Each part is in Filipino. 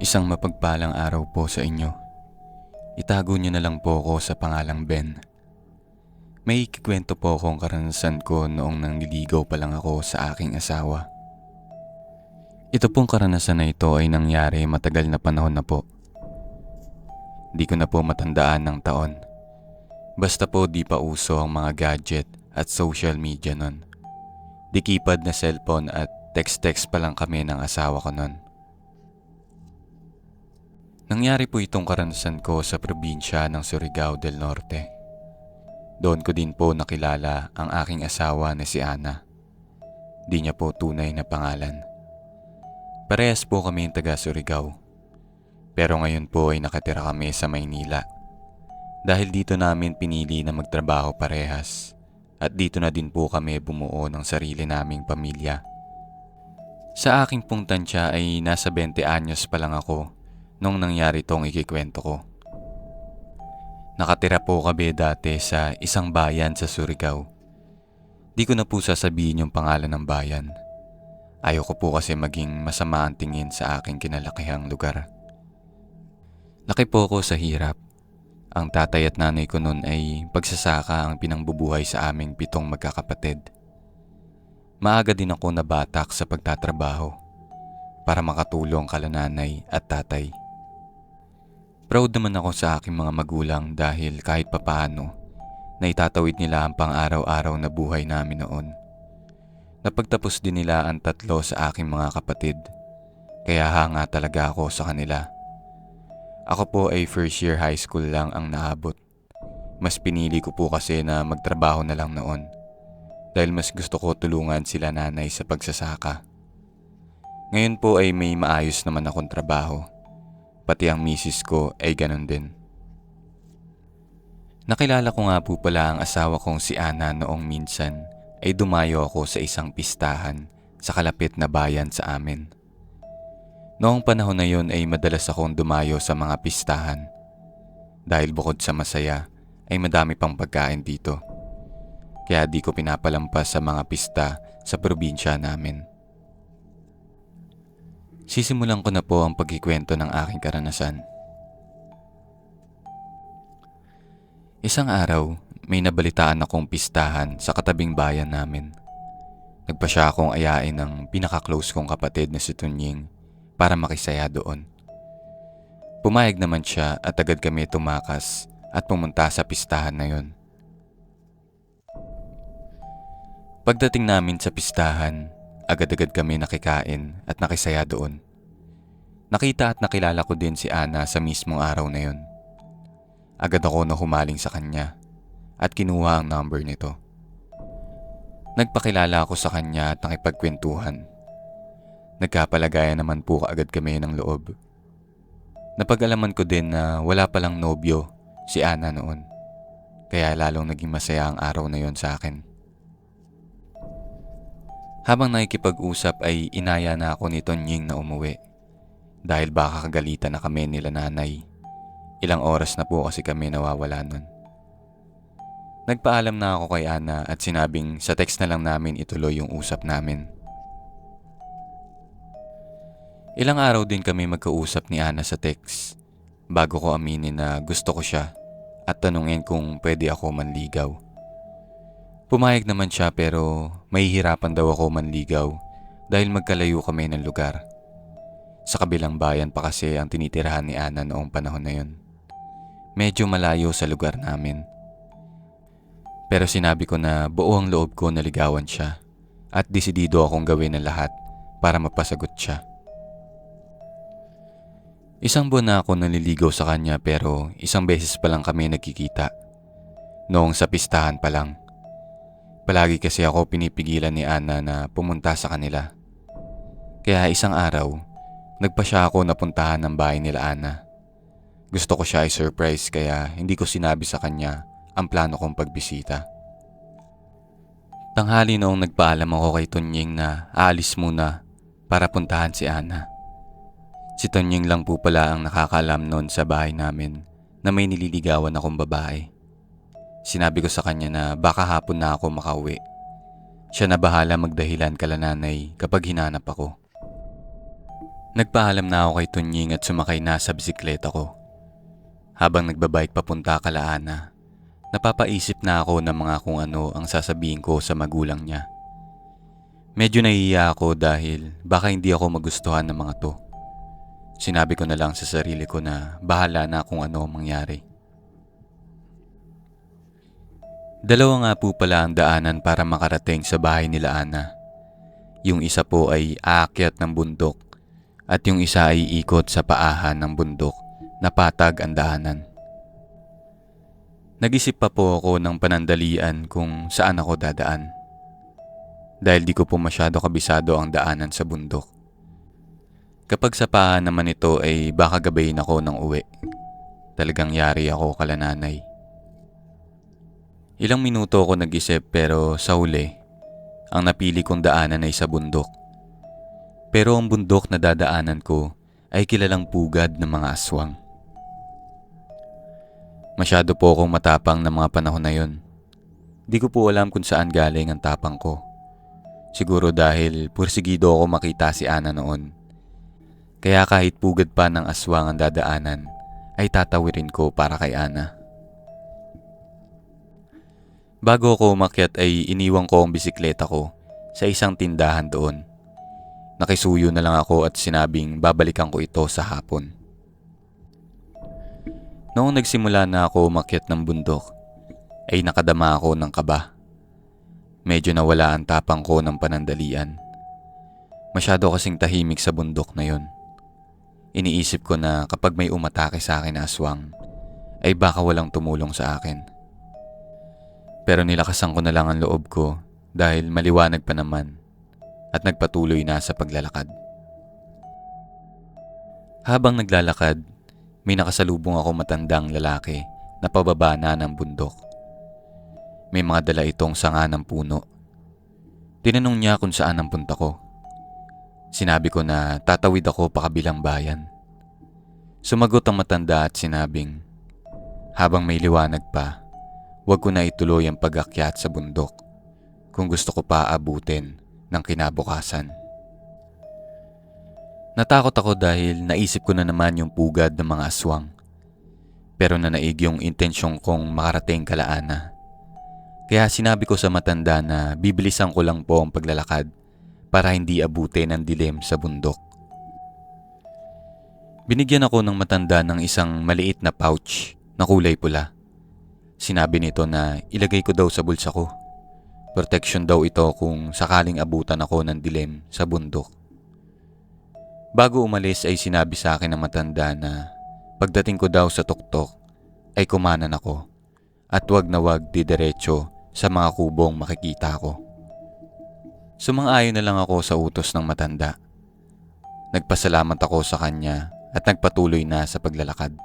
Isang mapagpalang araw po sa inyo. Itago niyo na lang po ako sa pangalang Ben. May ikikwento po akong karanasan ko noong nangliligaw pa lang ako sa aking asawa. Ito pong karanasan na ito ay nangyari matagal na panahon na po. Di ko na po matandaan ng taon. Basta po di pa uso ang mga gadget at social media nun. Di keypad na cellphone at text-text pa lang kami ng asawa ko nun. Nangyari po itong karanasan ko sa probinsya ng Surigao del Norte. Doon ko din po nakilala ang aking asawa na si Ana. Di niya po tunay na pangalan. Parehas po kami taga Surigao. Pero ngayon po ay nakatira kami sa Maynila. Dahil dito namin pinili na magtrabaho parehas. At dito na din po kami bumuo ng sarili naming pamilya. Sa aking pong tansya ay nasa 20 anyos pa lang ako nung nangyari tong ikikwento ko. Nakatira po kami dati sa isang bayan sa Surigao. Di ko na po sasabihin yung pangalan ng bayan. Ayoko po kasi maging masama ang tingin sa aking kinalakihang lugar. Laki po ako sa hirap. Ang tatay at nanay ko noon ay pagsasaka ang pinangbubuhay sa aming 7 magkakapatid. Maaga din ako nabatak sa pagtatrabaho para makatulong kala nanay at tatay. Proud naman ako sa aking mga magulang dahil kahit papaano, naitatawid nila ang pang-araw-araw na buhay namin noon. Napagtapos din nila ang 3 sa aking mga kapatid, kaya hanga talaga ako sa kanila. Ako po ay first year high school lang ang naabot. Mas pinili ko po kasi na magtrabaho na lang noon, dahil mas gusto ko tulungan sila nanay sa pagsasaka. Ngayon po ay may maayos naman akong trabaho. Pati ang misis ko ay ganun din. Nakilala ko nga po pala ang asawa kong si Ana noong minsan ay dumayo ako sa isang pistahan sa kalapit na bayan sa amin. Noong panahon na yon ay madalas akong dumayo sa mga pistahan. Dahil bukod sa masaya ay madami pang pagkain dito. Kaya di ko pinapalampas sa mga pista sa probinsya namin. Sisimulan ko na po ang pagkikwento ng aking karanasan. Isang araw, may nabalitaan akong pistahan sa katabing bayan namin. Nagpa siya akong ayain ng pinaka-close kong kapatid na si Tunying para makisaya doon. Pumayag naman siya at agad kami tumakas at pumunta sa pistahan na yon. Pagdating namin sa pistahan, agad-agad kami nakikain at nakisaya doon. Nakita at nakilala ko din si Ana sa mismong araw na yon. Agad ako na humaling sa kanya at kinuha ang number nito. Nagpakilala ako sa kanya at nakipagkwentuhan. Nagkapalagayan naman po kaagad kami ng loob. Napag-alaman ko din na wala palang nobyo si Ana noon. Kaya lalong naging masaya ang araw na yon sa akin. Habang nakikipag-usap ay inaya na ako ni Tonying na umuwi. Dahil baka kagalitan na kami nila nanay. Ilang oras na po kasi kami nawawala nun. Nagpaalam na ako kay Ana at sinabing sa text na lang namin ituloy yung usap namin. Ilang araw din kami magkausap ni Ana sa text bago ko aminin na gusto ko siya at tanungin kung pwede ako manligaw. Pumayag naman siya pero mahihirapan daw ako manligaw dahil magkalayo kami ng lugar. Sa kabilang bayan pa kasi ang tinitirahan ni Ana noong panahon na yun. Medyo malayo sa lugar namin. Pero sinabi ko na buo ang loob ko na ligawan siya at desidido akong gawin ang lahat para mapasagot siya. Isang buwan na ako naliligaw sa kanya pero isang beses pa lang kami nagkikita. Noong sa pistahan pa lang. Palagi kasi ako pinipigilan ni Ana na pumunta sa kanila. Kaya isang araw, nagpa siya ako na puntahan ng bahay nila Ana. Gusto ko siya i-surprise kaya hindi ko sinabi sa kanya ang plano kong pagbisita. Tanghali noong nagpaalam ako kay Tonying na aalis muna para puntahan si Ana. Si Tonying lang po pala ang nakakaalam noon sa bahay namin na may nililigawan akong babae. Sinabi ko sa kanya na baka hapon na ako makauwi. Siya na bahala magdahilan kala nanay kapag hinanap ako. Nagpaalam na ako kay Tunying at sumakay na sa bisikleta ko. Habang nagbabike papunta kalaana, napapaisip na ako ng mga kung ano ang sasabihin ko sa magulang niya. Medyo nahihiya ako dahil baka hindi ako magustuhan ng mga to. Sinabi ko na lang sa sarili ko na bahala na kung ano ang mangyari. Dalawa nga po pala ang daanan para makarating sa bahay nila Ana. Yung isa po ay aakyat ng bundok at yung isa ay ikot sa paahan ng bundok na patag ang daanan. Nag-isip pa po ako ng panandalian kung saan ako dadaan. Dahil di ko po masyado kabisado ang daanan sa bundok. Kapag sa paahan naman ito ay baka gabayin ako ng uwi. Talagang yari ako kala nanay. Ilang minuto ako nag-isip pero sa huli, ang napili kong daanan ay sa bundok. Pero ang bundok na dadaanan ko ay kilalang pugad ng mga aswang. Masyado po akong matapang ng mga panahon na yon. Di ko po alam kung saan galing ang tapang ko. Siguro dahil pursigido ako makita si Ana noon. Kaya kahit pugad pa ng aswang ang dadaanan, ay tatawirin ko para kay Ana. Bago ako umakyat ay iniwan ko ang bisikleta ko sa isang tindahan doon. Nakisuyo na lang ako at sinabing babalikan ko ito sa hapon. Noong nagsimula na ako umakyat ng bundok, ay nakadama ako ng kaba. Medyo nawala ang tapang ko ng panandalian. Masyado kasing tahimik sa bundok na yon. Iniisip ko na kapag may umatake sa akin na aswang, ay baka walang tumulong sa akin. Pero nilakasan ko na lang ang loob ko dahil maliwanag pa naman at nagpatuloy na sa paglalakad. Habang naglalakad, may nakasalubong ako matandang lalaki na pababa na ng bundok. May mga dala itong sanga ng puno. Tinanong niya kung saan ang punta ko. Sinabi ko na tatawid ako pakabilang bayan. Sumagot ang matanda at sinabing, habang may liwanag pa, huwag ko na ituloy ang pag-akyat sa bundok kung gusto ko pa abutin ng kinabukasan. Natakot ako dahil naisip ko na naman yung pugad ng mga aswang. Pero nanaig yung intensyong kong makarating kala Ana. Kaya sinabi ko sa matanda na bibilisan ko lang po ang paglalakad para hindi abutin ng dilim sa bundok. Binigyan ako ng matanda ng isang maliit na pouch na kulay pula. Sinabi nito na ilagay ko daw sa bulsa ko. Protection daw ito kung sakaling abutan ako ng dilim sa bundok. Bago umalis ay sinabi sa akin ng matanda na pagdating ko daw sa tuktok ay kumanan ako at wag na wag didiretso sa mga kubong makikita ko. Sumang-ayon na lang ako sa utos ng matanda. Nagpasalamat ako sa kanya at nagpatuloy na sa paglalakad.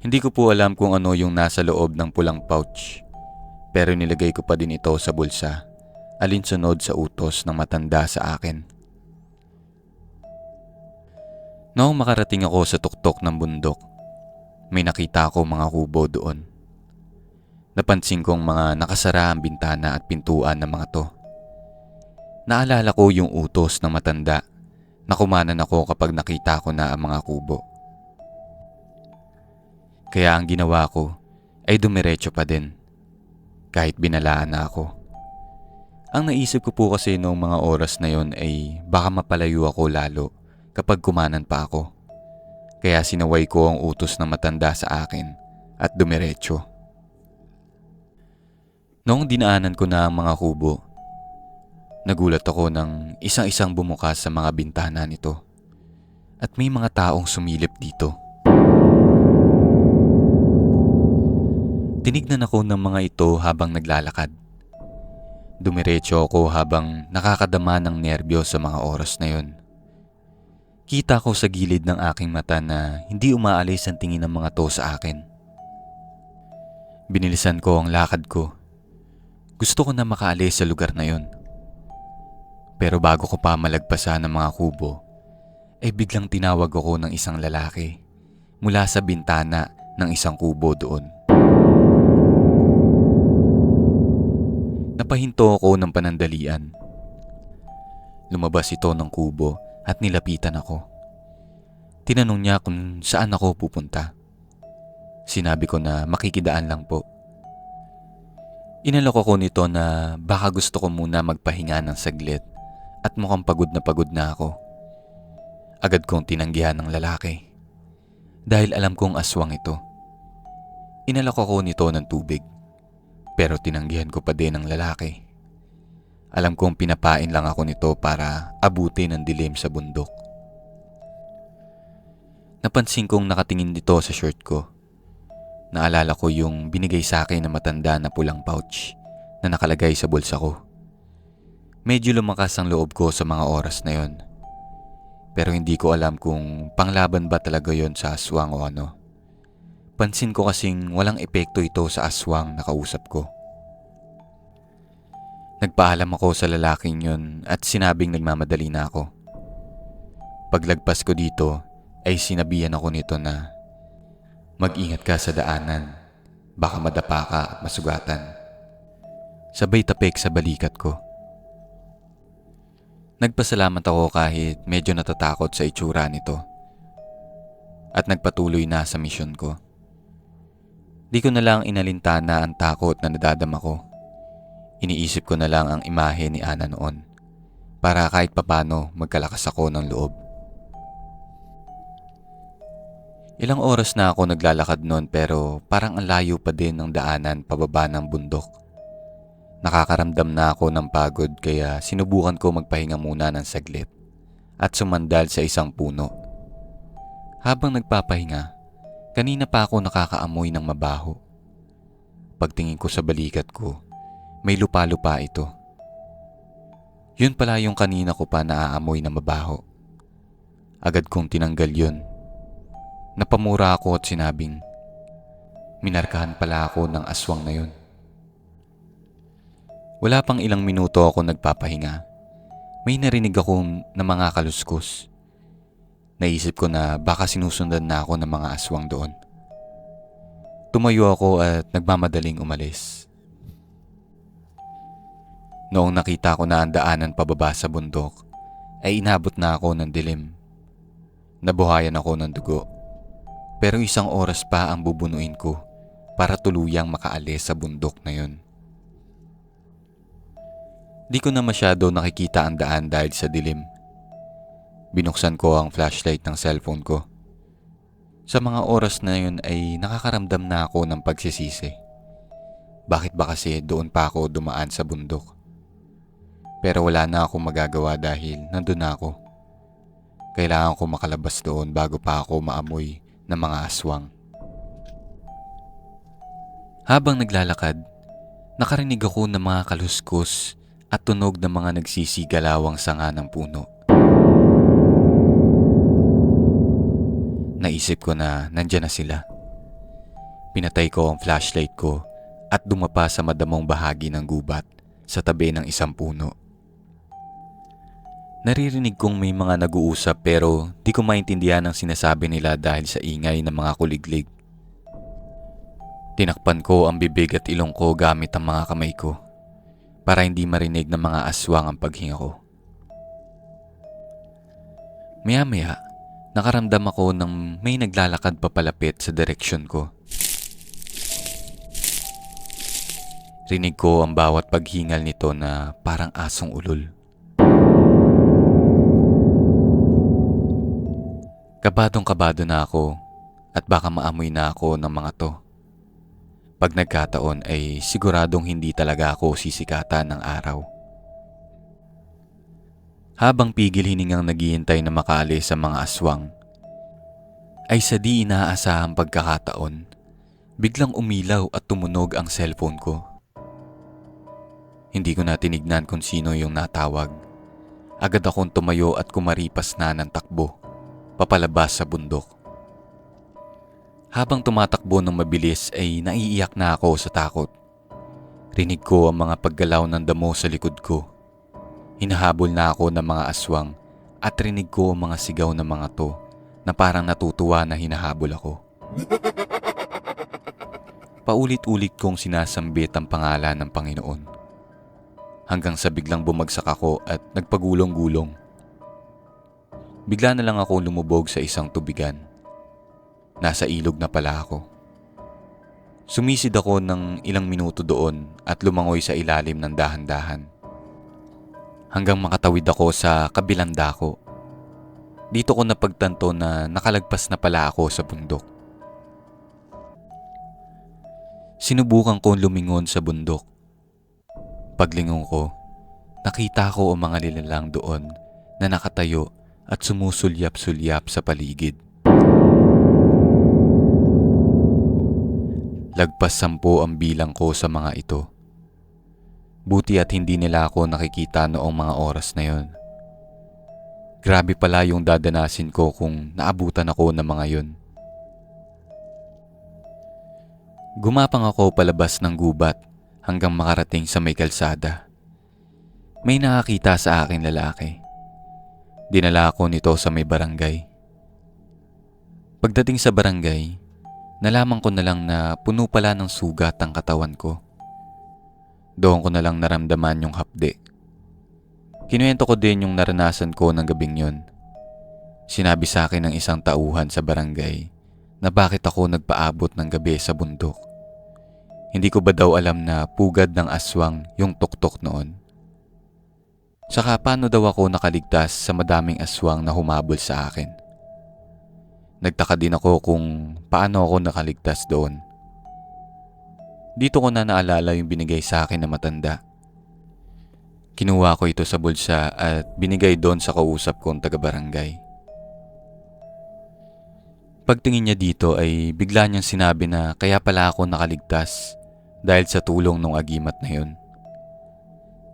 Hindi ko po alam kung ano yung nasa loob ng pulang pouch, pero nilagay ko pa din ito sa bulsa, alinsunod sa utos ng matanda sa akin. Noong makarating ako sa tuktok ng bundok, may nakita ako mga kubo doon. Napansin kong mga nakasara ang bintana at pintuan ng mga to. Naalala ko yung utos ng matanda na kumanan ako kapag nakita ko na ang mga kubo. Kaya ang ginawa ko ay dumiretso pa din, kahit binalaan na ako. Ang naisip ko po kasi noong mga oras na yon ay baka mapalayo ako lalo kapag kumanan pa ako. Kaya sinaway ko ang utos ng matanda sa akin at dumiretso. Noong dinaanan ko na ang mga kubo, nagulat ako ng isang-isang bumukas sa mga bintana nito at may mga taong sumilip dito. Tinignan ako ng mga ito habang naglalakad. Dumiretso ako habang nakakadama ng nerbyo sa mga oras na yon. Kita ko sa gilid ng aking mata na hindi umaalis ang tingin ng mga to sa akin. Binilisan ko ang lakad ko. Gusto ko na makaalis sa lugar na yon. Pero bago ko pa malagpasan ng mga kubo, ay biglang tinawag ako ng isang lalaki mula sa bintana ng isang kubo doon. Napahinto ako ng panandalian. Lumabas ito ng kubo at nilapitan ako. Tinanong niya kung saan ako pupunta. Sinabi ko na makikidaan lang po. Inalok ako nito na baka gusto ko muna magpahinga ng saglit at mukhang pagod na ako. Agad kong tinanggihan ng lalaki dahil alam kong aswang ito. Inalok ako nito ng tubig pero tinanggihan ko pa din ng lalaki. Alam kong pinapain lang ako nito para abutin ang dilim sa bundok. Napansin kong nakatingin dito sa shirt ko. Naalala ko yung binigay sa akin na matanda na pulang pouch na nakalagay sa bulsa ko. Medyo lumakas ang loob ko sa mga oras na yon. Pero hindi ko alam kung panglaban ba talaga yon sa aswang o ano. Pansin ko kasing walang epekto ito sa aswang na kausap ko. Nagpaalam ako sa lalaking yun at sinabing nagmamadali na ako. Paglagpas ko dito ay sinabihan ako nito na mag-ingat ka sa daanan, baka madapa ka at masugatan. Sabay tapik sa balikat ko. Nagpasalamat ako kahit medyo natatakot sa itsura nito at nagpatuloy na sa misyon ko. Di ko na lang inalintana ang takot na nadadama ko. Iniisip ko na lang ang imahe ni Ana noon para kahit papano magkalakas ako ng loob. Ilang oras na ako naglalakad noon pero parang ang layo pa din ng daanan pababa ng bundok. Nakakaramdam na ako ng pagod kaya sinubukan ko magpahinga muna ng saglit at sumandal sa isang puno. Habang nagpapahinga, kanina pa ako nakakaamoy ng mabaho. Pagtingin ko sa balikat ko, may lupa-lupa ito. Yun pala yung kanina ko pa naaamoy na mabaho. Agad kong tinanggal yun. Napamura ako at sinabing, minarkahan pala ako ng aswang na yun. Wala pang ilang minuto ako nagpapahinga. May narinig akong na mga kaluskos. Naisip ko na baka sinusundan na ako ng mga aswang doon. Tumayo ako at nagmamadaling umalis. Noong nakita ko na ang daanan pababa sa bundok, ay inabot na ako ng dilim. Nabuhayan ako ng dugo. Pero isang oras pa ang bubunuin ko para tuluyang makaalis sa bundok na yun. Di ko na masyado nakikita ang daan dahil sa dilim. Binuksan ko ang flashlight ng cellphone ko. Sa mga oras na yun ay nakakaramdam na ako ng pagsisisi. Bakit ba kasi doon pa ako dumaan sa bundok? Pero wala na akong magagawa dahil nandun na ako. Kailangan ko makalabas doon bago pa ako maamoy ng mga aswang. Habang naglalakad, nakarinig ako ng mga kaluskos at tunog ng mga nagsisigalawang sanga ng puno. Naisip ko na nandyan na sila. Pinatay ko ang flashlight ko at dumapa sa madamong bahagi ng gubat sa tabi ng isang puno. Naririnig kong may mga nag-uusap pero di ko maintindihan ang sinasabi nila dahil sa ingay ng mga kuliglig. Tinakpan ko ang bibig at ilong ko gamit ang mga kamay ko para hindi marinig ng mga aswang ang paghinga ko. Maya-maya, nakaramdam ako ng may naglalakad papalapit sa direksyon ko. Rinig ko ang bawat paghingal nito na parang asong ulol. Kabadong-kabado na ako at baka maamoy na ako ng mga to. Pag nagkataon ay siguradong hindi talaga ako sisikatan ng araw. Habang pigil hiningang naghihintay na makaalis sa mga aswang, ay sa di inaasahang pagkakataon, biglang umilaw at tumunog ang cellphone ko. Hindi ko na tinignan kung sino yung natawag. Agad akong tumayo at kumaripas na ng takbo papalabas sa bundok. Habang tumatakbo ng mabilis ay naiiyak na ako sa takot. Rinig ko ang mga paggalaw ng damo sa likod ko. Hinahabol na ako ng mga aswang at rinig ko ang mga sigaw ng mga to na parang natutuwa na hinahabol ako. Paulit-ulit kong sinasambit ang pangalan ng Panginoon. Hanggang sa biglang bumagsak ako at nagpagulong-gulong. Bigla na lang ako lumubog sa isang tubigan. Nasa ilog na pala ako. Sumisid ako ng ilang minuto doon at lumangoy sa ilalim ng dahan-dahan. Hanggang makatawid ako sa kabilang dako. Dito ko napagtanto na nakalagpas na pala ako sa bundok. Sinubukan ko lumingon sa bundok. Paglingon ko, nakita ko ang mga nilalang doon na nakatayo at sumusulyap-sulyap sa paligid. Lagpas 10 ang bilang ko sa mga ito. Buti at hindi nila ako nakikita noong mga oras na yon. Grabe pala yung dadanasin ko kung naabutan ako ng mga yon. Gumapang ako palabas ng gubat hanggang makarating sa may kalsada. May nakakita sa akin lalaki. Dinala ako nito sa may barangay. Pagdating sa barangay, nalaman ko na lang na puno pala ng sugat ang katawan ko. Doon ko na lang naramdaman yung hapde. Kinuwento ko din yung naranasan ko ng gabing yun. Sinabi sa akin ng isang tauhan sa barangay na bakit ako nagpaabot ng gabi sa bundok. Hindi ko ba daw alam na pugad ng aswang yung tuktok noon? Saka paano daw ako nakaligtas sa madaming aswang na humabol sa akin? Nagtaka din ako kung paano ako nakaligtas doon. Dito ko na naalala yung binigay sa akin na matanda. Kinuha ko ito sa bulsa at binigay doon sa kausap kong taga-barangay. Pagtingin niya dito ay bigla niyang sinabi na kaya pala ako nakaligtas dahil sa tulong ng agimat na yun.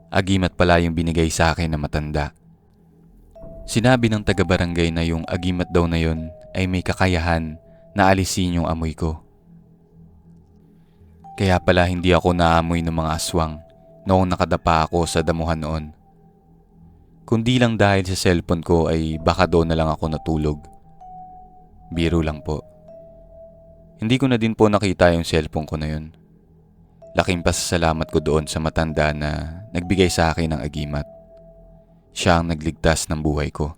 Agimat pala yung binigay sa akin na matanda. Sinabi ng taga-barangay na yung agimat daw na yun ay may kakayahan na alisin yung amoy ko. Kaya pala hindi ako naamoy ng mga aswang noong nakadapa ako sa damuhan noon. Kundi lang dahil sa cellphone ko ay baka doon na lang ako natulog. Biro lang po. Hindi ko na din po nakita yung cellphone ko na yun. Laking pasasalamat ko doon sa matanda na nagbigay sa akin ng agimat. Siya ang nagligtas ng buhay ko.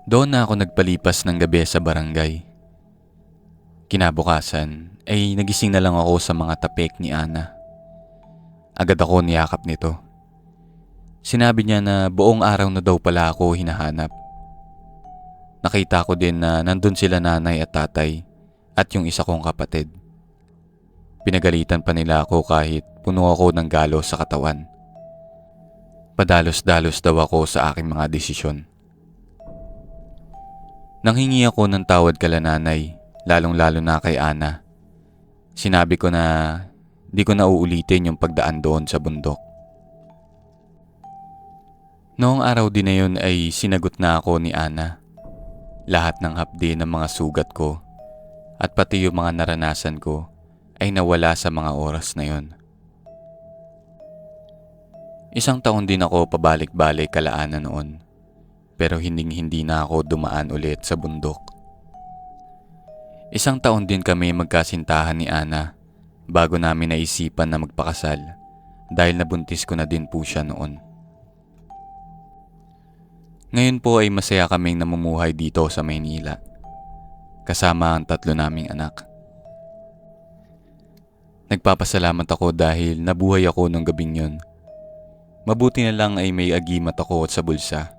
Doon na ako nagpalipas ng gabi sa barangay. Kinabukasan ay nagising na lang ako sa mga tapik ni Ana. Agad ako niyakap nito. Sinabi niya na buong araw na daw pala ako hinahanap. Nakita ko din na nandun sila nanay at tatay at yung isa kong kapatid. Pinagalitan pa nila ako kahit puno ako ng galos sa katawan. Padalos-dalos daw ako sa aking mga desisyon. Nanghingi ako ng tawad kala nanay, lalong-lalo na kay Ana. Sinabi ko na di ko na uulitin yung pagdaan doon sa bundok. Noong araw din na yun ay sinagot na ako ni Ana. Lahat ng hapdi ng mga sugat ko at pati yung mga naranasan ko ay nawala sa mga oras na yun. 1 taon din ako pabalik-balik kalaanan noon. Pero hindi na ako dumaan ulit sa bundok. 1 taon din kami magkasintahan ni Ana bago namin naisipan na magpakasal dahil nabuntis ko na din po siya noon. Ngayon po ay masaya kaming namumuhay dito sa Maynila. Kasama ang 3 naming anak. Nagpapasalamat ako dahil nabuhay ako nung gabing yun. Mabuti na lang ay may agimat ako sa bulsa.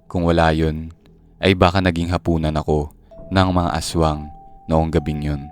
Kung wala yun, ay baka naging hapunan ako ng mga aswang noong gabing yun.